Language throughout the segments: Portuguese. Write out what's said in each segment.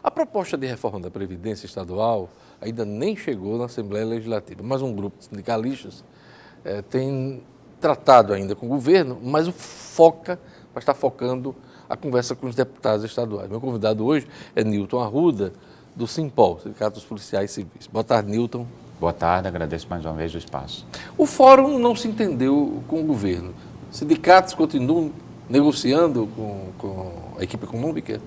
A proposta de reforma da Previdência Estadual ainda nem chegou na Assembleia Legislativa, mas um grupo de sindicalistas tem tratado ainda com o governo, mas vai estar focando a conversa com os deputados estaduais. Meu convidado hoje é Nilton Arruda, do Simpol, Sindicato dos Policiais Civis. Boa tarde, Nilton. Boa tarde, agradeço mais uma vez o espaço. O fórum não se entendeu com o governo. Sindicatos continuam negociando com a equipe econômica?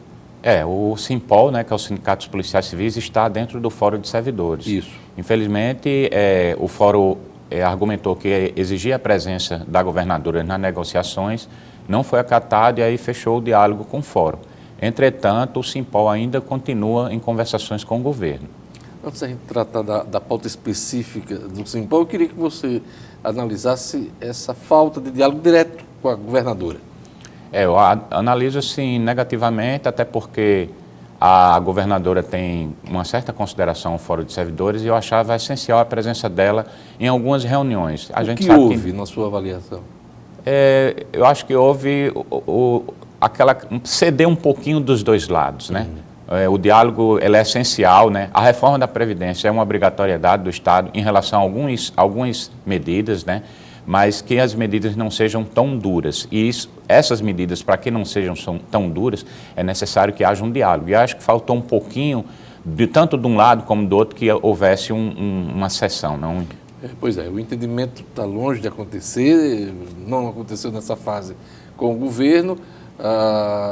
O Simpol, que é o Sindicato dos Policiais Civis, está dentro do Fórum de Servidores. Isso. Infelizmente, o Fórum argumentou que exigia a presença da governadora nas negociações, não foi acatado e aí fechou o diálogo com o Fórum. Entretanto, o Simpol ainda continua em conversações com o governo. Antes da gente tratar da pauta específica do Simpol, eu queria que você analisasse essa falta de diálogo direto com a governadora. Eu analiso assim negativamente, até porque a governadora tem uma certa consideração ao Fórum de Servidores e eu achava essencial a presença dela em algumas reuniões. O que houve na sua avaliação? Eu acho que houve ceder um pouquinho dos dois lados, né? O diálogo ele é essencial, né? A reforma da Previdência é uma obrigatoriedade do Estado em relação a algumas medidas, né? Mas que as medidas não sejam tão duras. E essas medidas, para que não sejam tão duras, é necessário que haja um diálogo. E acho que faltou um pouquinho, tanto de um lado como do outro, que houvesse uma sessão. Não? Pois é, o entendimento está longe de acontecer, não aconteceu nessa fase com o governo.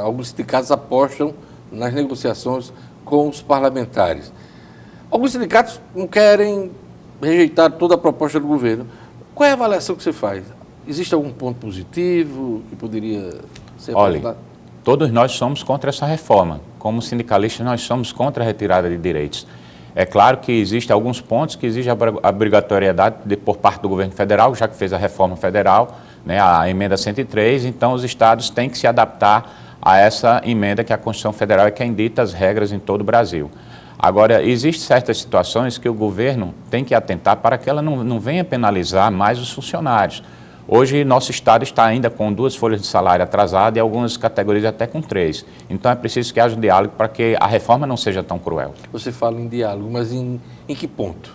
Alguns sindicatos apostam nas negociações com os parlamentares. Alguns sindicatos não querem rejeitar toda a proposta do governo. Qual é a avaliação que você faz? Existe algum ponto positivo que poderia ser abordado? Olha, todos nós somos contra essa reforma. Como sindicalistas, nós somos contra a retirada de direitos. É claro que existem alguns pontos que exigem a obrigatoriedade por parte do governo federal, já que fez a reforma federal, né, a emenda 103, então os estados têm que se adaptar a essa emenda que a Constituição Federal é quem dita as regras em todo o Brasil. Agora, existem certas situações que o governo tem que atentar para que ela não venha penalizar mais os funcionários. Hoje, nosso Estado está ainda com 2 folhas de salário atrasadas e algumas categorias até com 3. Então, é preciso que haja um diálogo para que a reforma não seja tão cruel. Você fala em diálogo, mas em que ponto?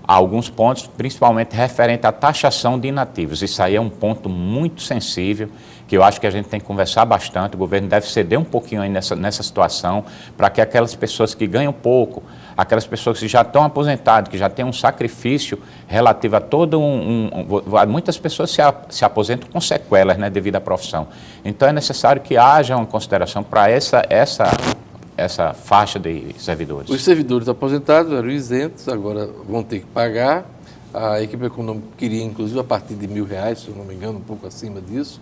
Há alguns pontos, principalmente referente à taxação de inativos. Isso aí é um ponto muito sensível, que eu acho que a gente tem que conversar bastante. O governo deve ceder um pouquinho aí nessa situação, para que aquelas pessoas que ganham pouco, aquelas pessoas que já estão aposentadas, que já têm um sacrifício relativo a todo muitas pessoas se aposentam com sequelas, né, devido à profissão. Então é necessário que haja uma consideração para essa faixa de servidores. Os servidores aposentados eram isentos, agora vão ter que pagar. A equipe econômica queria, inclusive, a partir de R$1.000, se eu não me engano, um pouco acima disso.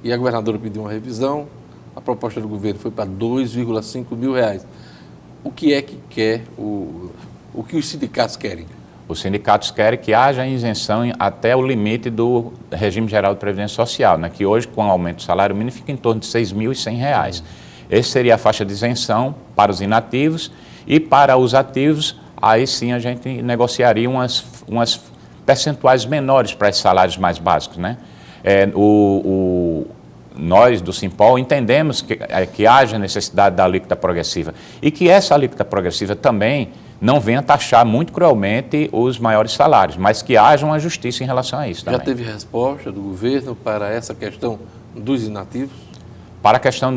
E a governadora pediu uma revisão. A proposta do governo foi para R$2,5 mil. O que é que quer, o que os sindicatos querem? Os sindicatos querem que haja isenção até o limite do regime geral de previdência social, né, que hoje, com o aumento do salário mínimo, fica em torno de R$6.100. Essa seria a faixa de isenção para os inativos e para os ativos, aí sim a gente negociaria umas percentuais menores para esses salários mais básicos, né? Nós do Simpol entendemos que haja necessidade da alíquota progressiva e que essa alíquota progressiva também não venha taxar muito cruelmente os maiores salários, mas que haja uma justiça em relação a isso também. Já teve resposta do governo para essa questão dos inativos? Para a questão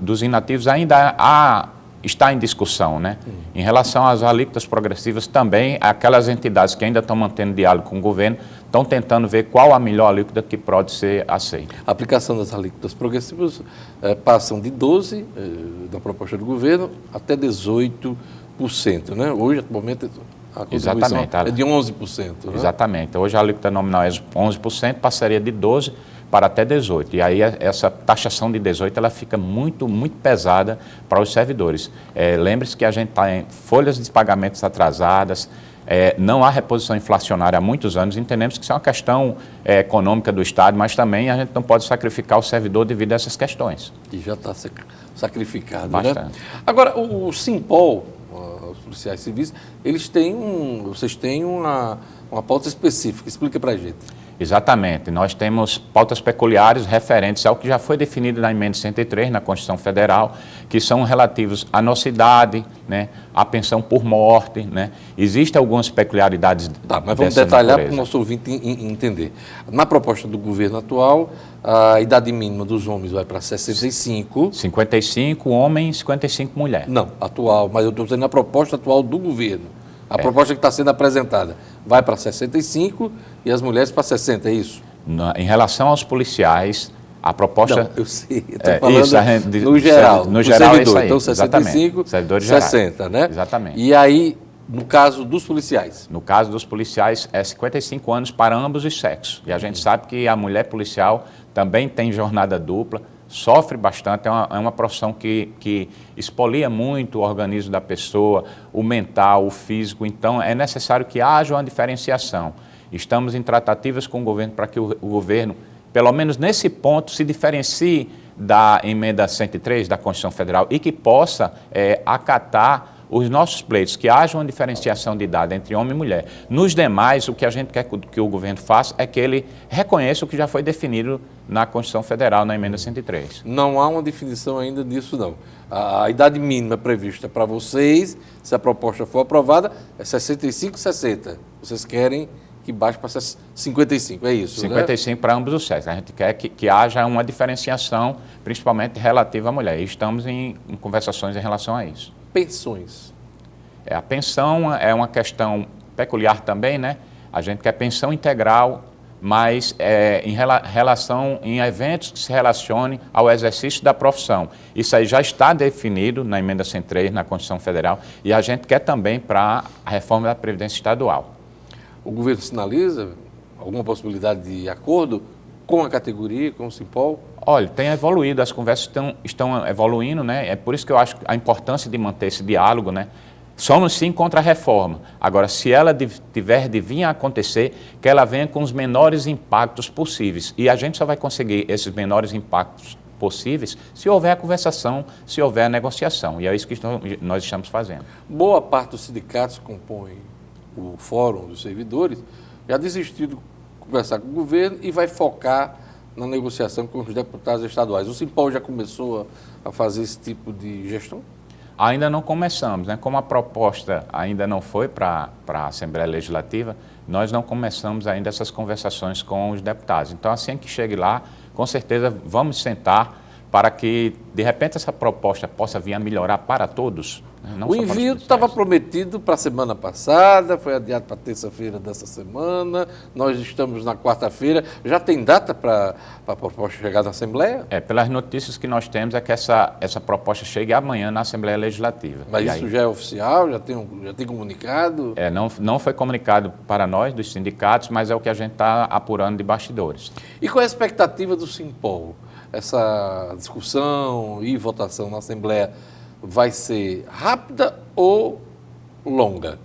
dos inativos ainda está em discussão, né? Em relação às alíquotas progressivas também, aquelas entidades que ainda estão mantendo diálogo com o governo estão tentando ver qual a melhor alíquota que pode ser aceita. A aplicação das alíquotas progressivas passam de 12% da proposta do governo até 18%, né? Hoje, atualmente, a contribuição é de 11%. Né? Exatamente. Hoje a alíquota nominal é 11%, passaria de 12% para até 18%. E aí essa taxação de 18% ela fica muito, muito pesada para os servidores. Lembre-se que a gente está em folhas de pagamentos atrasadas, não há reposição inflacionária há muitos anos, entendemos que isso é uma questão econômica do Estado, mas também a gente não pode sacrificar o servidor devido a essas questões. E já está sacrificado, bastante, né? Agora, o Simpol, os policiais civis, vocês têm uma pauta específica, explica para a gente. Exatamente. Nós temos pautas peculiares referentes ao que já foi definido na emenda 103, na Constituição Federal, que são relativos à nossa idade, né, à pensão por morte, né. Existem algumas peculiaridades Tá, mas vamos detalhar para o nosso ouvinte entender. Na proposta do governo atual, a idade mínima dos homens vai para 65. 55 homens, 55 mulheres. Não, atual, mas eu estou dizendo a proposta atual do governo. A proposta que está sendo apresentada vai para 65 e as mulheres para 60, é isso? Em relação aos policiais, a proposta... Não, eu sei, eu estou falando isso, no geral. No geral servidor, é isso aí. Então 65, servidores 60, né? Exatamente. E aí, no caso dos policiais? No caso dos policiais, é 55 anos para ambos os sexos. E a gente sabe que a mulher policial também tem jornada dupla, sofre bastante, é uma profissão que expolia muito o organismo da pessoa, o mental, o físico, então é necessário que haja uma diferenciação. Estamos em tratativas com o governo para que o governo, pelo menos nesse ponto, se diferencie da emenda 103 da Constituição Federal e que possa acatar os nossos pleitos, que haja uma diferenciação de idade entre homem e mulher. Nos demais, o que a gente quer que o governo faça é que ele reconheça o que já foi definido na Constituição Federal, na emenda 103. Não há uma definição ainda disso, não. A idade mínima prevista para vocês, se a proposta for aprovada, é 65, 60. Vocês querem que baixe para 55, é isso, 55, né? Para ambos os sexos. A gente quer que haja uma diferenciação, principalmente relativa à mulher. E estamos em conversações em relação a isso. Pensões. A pensão é uma questão peculiar também, né? A gente quer pensão integral, mas em relação em eventos que se relacionem ao exercício da profissão. Isso aí já está definido na emenda 103, na Constituição Federal, e a gente quer também para a reforma da Previdência Estadual. O governo sinaliza alguma possibilidade de acordo com a categoria, com o Simpol? Olha, tem evoluído, as conversas estão evoluindo, né? É por isso que eu acho a importância de manter esse diálogo, né? Somos sim contra a reforma. Agora, se ela tiver de vir a acontecer, que ela venha com os menores impactos possíveis. E a gente só vai conseguir esses menores impactos possíveis se houver a conversação, se houver a negociação. E é isso que nós estamos fazendo. Boa parte dos sindicatos que compõem o Fórum dos Servidores já desistiu de conversar com o governo e vai focar na negociação com os deputados estaduais. O Simpol já começou a fazer esse tipo de gestão? Ainda não começamos, né? Como a proposta ainda não foi para a Assembleia Legislativa, nós não começamos ainda essas conversações com os deputados. Então, assim que chegue lá, com certeza vamos sentar para que, de repente, essa proposta possa vir a melhorar para todos. Não o envio estava prometido para a semana passada, foi adiado para terça-feira dessa semana, nós estamos na quarta-feira. Já tem data para a proposta chegar na Assembleia? Pelas notícias que nós temos é que essa proposta chegue amanhã na Assembleia Legislativa. Mas isso já é oficial? Já tem comunicado? Não foi comunicado para nós, dos sindicatos, mas é o que a gente está apurando de bastidores. E qual é a expectativa do Simpol? Essa discussão e votação na Assembleia vai ser rápida ou longa?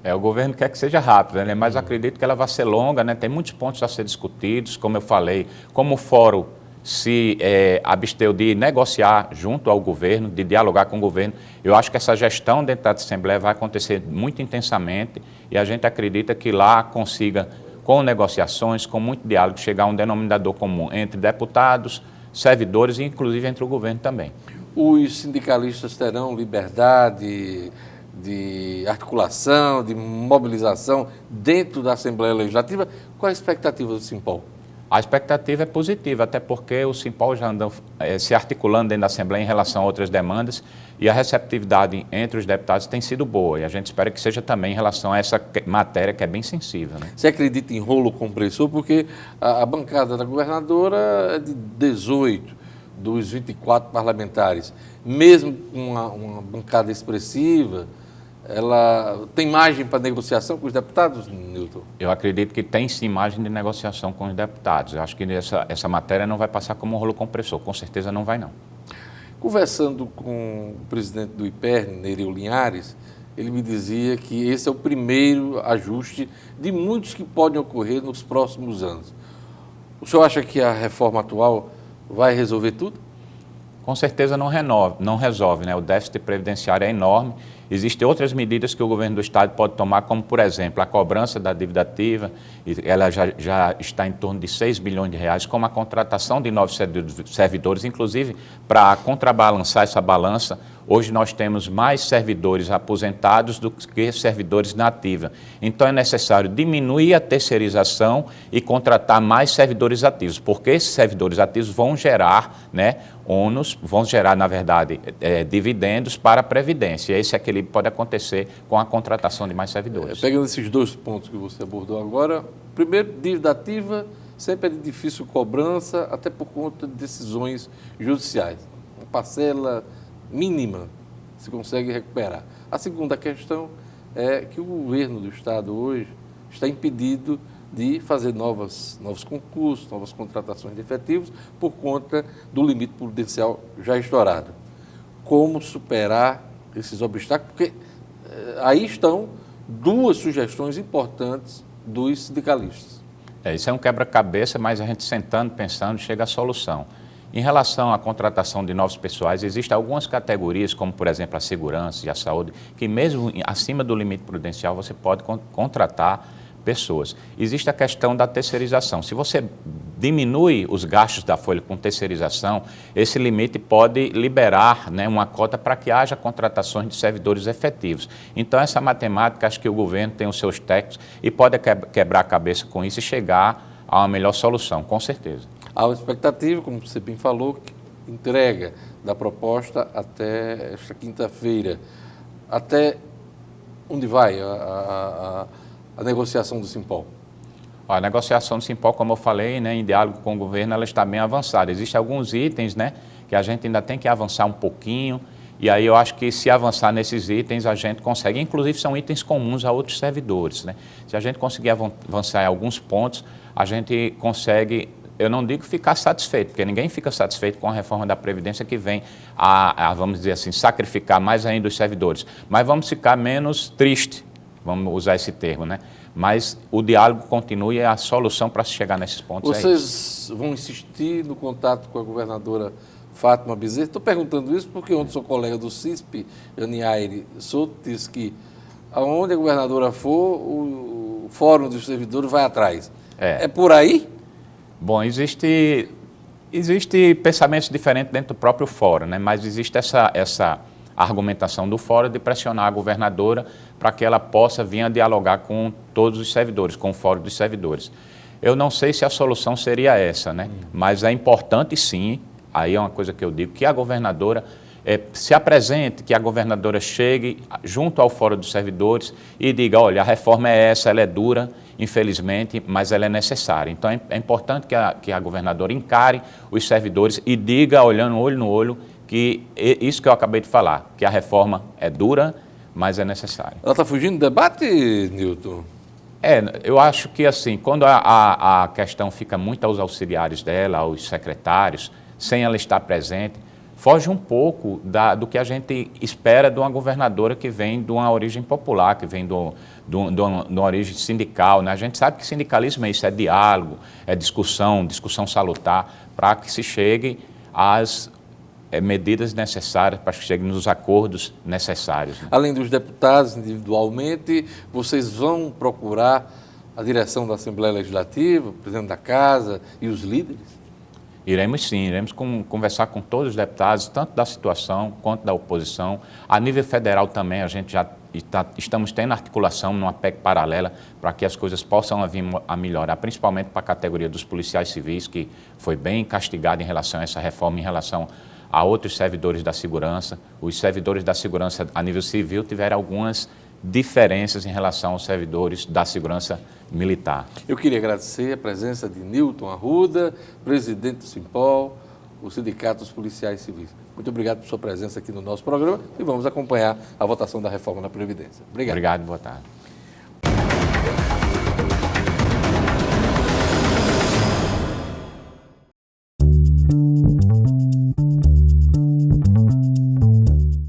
O governo quer que seja rápida, né? Mas acredito que ela vai ser longa, né? Tem muitos pontos a ser discutidos, como eu falei, como o fórum se absteu de negociar junto ao governo, de dialogar com o governo. Eu acho que essa gestão dentro da Assembleia vai acontecer muito intensamente e a gente acredita que lá consiga, com negociações, com muito diálogo, chegar a um denominador comum entre deputados, servidores e inclusive entre o governo também. Os sindicalistas terão liberdade de articulação, de mobilização dentro da Assembleia Legislativa? Qual a expectativa do Simpol? A expectativa é positiva, até porque o Simpol já anda se articulando dentro da Assembleia em relação a outras demandas e a receptividade entre os deputados tem sido boa. E a gente espera que seja também em relação a essa matéria que é bem sensível, né? Você acredita em rolo compressor? Porque a bancada da governadora é de 18 dos 24 parlamentares. Mesmo com uma bancada expressiva, ela tem margem para negociação com os deputados, Nilton? Eu acredito que tem sim margem de negociação com os deputados. Eu acho que essa matéria não vai passar como um rolo compressor. Com certeza não vai, não. Conversando com o presidente do IPERN, Nereu Linhares, ele me dizia que esse é o primeiro ajuste de muitos que podem ocorrer nos próximos anos. O senhor acha que a reforma atual vai resolver tudo? Com certeza não resolve, né? O déficit previdenciário é enorme Existem outras medidas que o governo do Estado pode tomar, como, por exemplo, a cobrança da dívida ativa, ela já está em torno de 6 bilhões de reais, como a contratação de novos servidores, inclusive para contrabalançar essa balança. Hoje nós temos mais servidores aposentados do que servidores na ativa. Então é necessário diminuir a terceirização e contratar mais servidores ativos, porque esses servidores ativos vão gerar, né, ônus, vão gerar, na verdade, dividendos para a Previdência. Esse equilíbrio pode acontecer com a contratação de mais servidores. Pegando esses dois pontos que você abordou agora, primeiro, dívida ativa sempre é de difícil cobrança, até por conta de decisões judiciais. Uma parcela mínima se consegue recuperar. A segunda questão é que o governo do Estado hoje está impedido de fazer novos concursos, novas contratações de efetivos por conta do limite prudencial já estourado. Como superar esses obstáculos? Porque aí estão duas sugestões importantes dos sindicalistas. Isso é um quebra-cabeça, mas a gente sentando, pensando, chega à solução. Em relação à contratação de novos pessoais, existem algumas categorias, como, por exemplo, a segurança e a saúde, que mesmo acima do limite prudencial você pode contratar pessoas. Existe a questão da terceirização. Se você diminui os gastos da folha com terceirização, esse limite pode liberar, né, uma cota para que haja contratações de servidores efetivos. Então, essa matemática, acho que o governo tem os seus técnicos e pode quebrar a cabeça com isso e chegar a uma melhor solução, com certeza. Há uma expectativa, como você bem falou, que entrega da proposta até esta quinta-feira. Até onde vai a negociação do Simpol? A negociação do Simpol, como eu falei, né, em diálogo com o governo, ela está bem avançada. Existem alguns itens, né, que a gente ainda tem que avançar um pouquinho, e aí eu acho que se avançar nesses itens, a gente consegue, inclusive são itens comuns a outros servidores, né? Se a gente conseguir avançar em alguns pontos, a gente consegue, eu não digo ficar satisfeito, porque ninguém fica satisfeito com a reforma da Previdência que vem vamos dizer assim, sacrificar mais ainda os servidores, mas vamos ficar menos triste, vamos usar esse termo, né? Mas o diálogo continua e a solução para se chegar nesses pontos Vocês vão insistir no contato com a governadora Fátima Bezerra? Estou perguntando isso porque ontem sou colega do CISP, Janiaire Souto, disse que aonde a governadora for, o Fórum dos Servidores vai atrás. É por aí? Bom, existe pensamentos diferentes dentro do próprio fórum, né? Mas existe essa argumentação do fórum de pressionar a governadora para que ela possa vir a dialogar com todos os servidores, com o fórum dos servidores. Eu não sei se a solução seria essa, né? Mas é importante sim, aí é uma coisa que eu digo, que a governadora se apresente, que a governadora chegue junto ao fórum dos servidores e diga, olha, a reforma é essa, ela é dura, infelizmente, mas ela é necessária. Então é importante que a governadora encare os servidores e diga, olhando olho no olho, que isso que eu acabei de falar, que a reforma é dura, mas é necessária. Ela está fugindo do debate, Nilton? Eu acho que assim, quando a questão fica muito aos auxiliares dela, aos secretários, sem ela estar presente, foge um pouco do que a gente espera de uma governadora que vem de uma origem popular, que vem de uma origem sindical, né? A gente sabe que sindicalismo é isso, é diálogo, é discussão salutar, para que se chegue às medidas necessárias, para que chegue nos acordos necessários. Né? Além dos deputados individualmente, vocês vão procurar a direção da Assembleia Legislativa, o presidente da Casa e os líderes? Iremos sim, iremos conversar com todos os deputados, tanto da situação quanto da oposição. A nível federal também, a gente já estamos tendo articulação numa PEC paralela para que as coisas possam vir a melhorar, principalmente para a categoria dos policiais civis, que foi bem castigada em relação a essa reforma, em relação a outros servidores da segurança. Os servidores da segurança a nível civil tiveram algumas diferenças em relação aos servidores da segurança militar. Eu queria agradecer a presença de Nilton Arruda, presidente do Simpol, o Sindicato dos Policiais Civis. Muito obrigado por sua presença aqui no nosso programa e vamos acompanhar a votação da reforma da Previdência. Obrigado. Obrigado, boa tarde.